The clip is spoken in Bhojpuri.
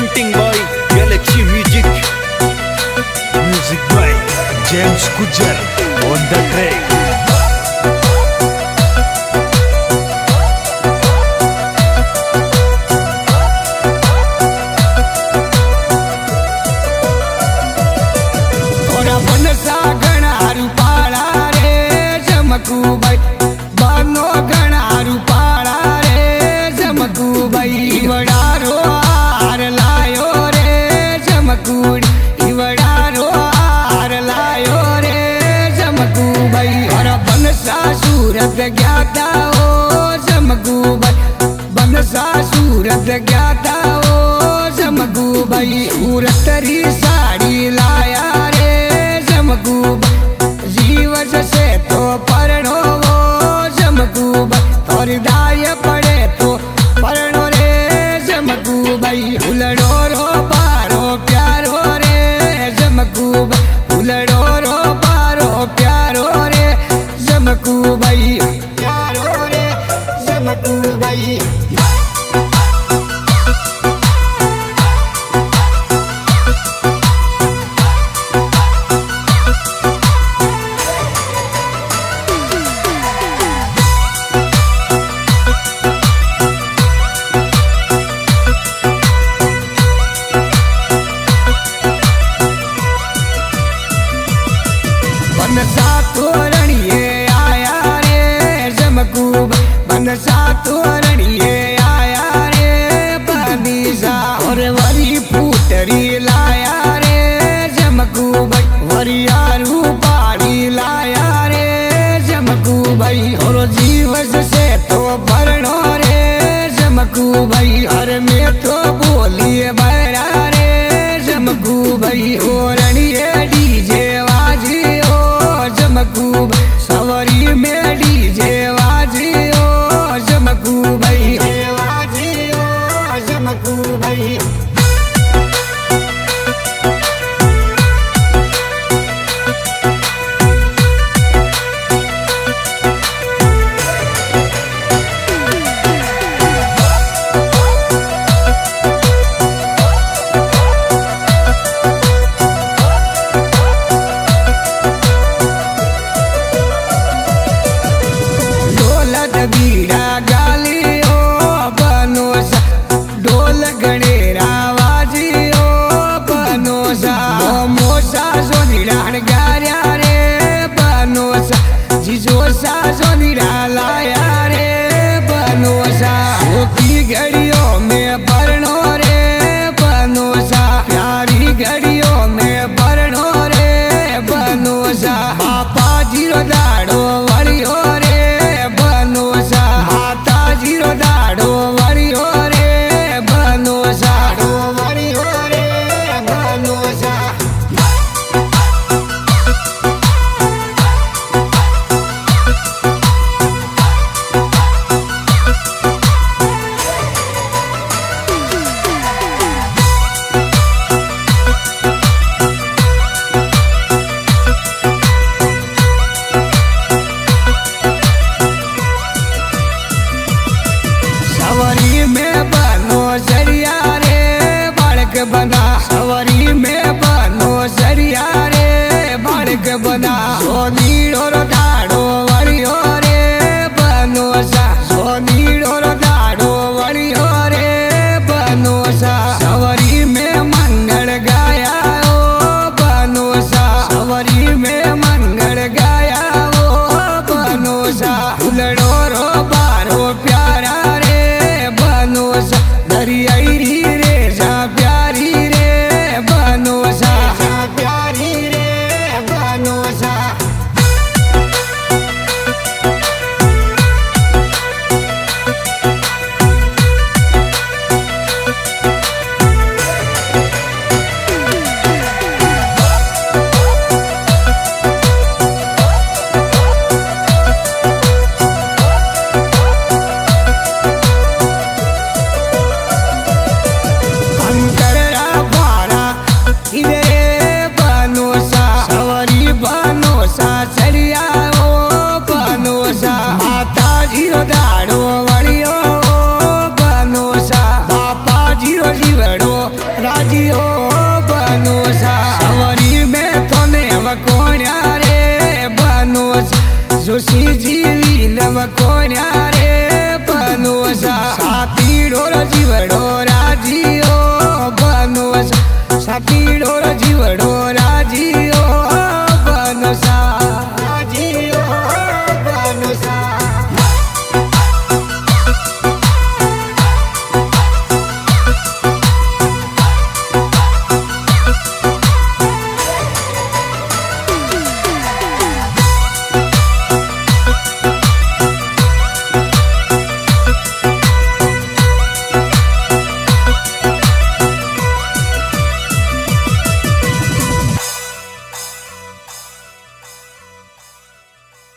presenting by Galaxy Music. Music by James Kujar on the track. सूरत ज्ञाता हो जमगू भाई बनसा सूरत ज्ञाता हो जमगू भाई सूरत री साड़ी लाया रे जमगू भाई जीवन से तो परणो वो जमगू भाई और दाय पड़े तो परणो रे जमगू भाई उलड़ो रो पारो प्यारो रे जमगू भाई उलड़ो रो पारो प्यारो रे जमकू भाई प्यारो रे जमकू भाई बनसा तोरणिए आया रे जमकू बनसा तोरणिए आया रे बनीसा और वरी फूटरी लाया रे जमकू भाई वरियारू पाड़ी लाया रे जमकू भाई और जीवस से तो भरणो रे जमकू भाई हर में तो बोलिए बहरा रे जमकू भाई ओरणिए डीजे वाजी जमकू सवरी में डीजे वाजी ओ जमकू भाई वाजी ओ जमकू भाई बीड़ा गाली ओ बनोसा ढोल गणेरा वाजी ओ बनोसा मोसा सोनीरान गार्या रे बनोसा जिजोसा सोनीरा लाया रे बनोसा की घड़ियों में भरणो रे बनोसा प्यारी घड़ियों में भरणो रे बनोसा बापा जीरो दाड़ो वड़ियो रे बनोसा माता जीरो दाड़ो वड़ियो रे बनोसा वड़ियो रे बनोसा सवरी में बनो सरिया रे बालक बना सवरी में बनो सरिया रे बालक बना सोनीड़ो दाड़ो वड़ियो रे बनोसा सोनीड़ो दाड़ो वड़ियो रे बनोसा सवरी में मंगल गाया ओ बनोसा सवरी में मंगल गाया ओ बनोसा उलड़ो रो बारो प्यारा रे बनोसा दरियाई रे जा प्यारी रे बनोसा प्यारी रे बनोसा રાજીઓ બનોસા સવારી મેં તને વકોણ્યા રે બનોસ જોશી જીવી લવકોણ્યા રે બનોસા સાતીડો જીવડો રાજીઓ બનોસ સાતીડો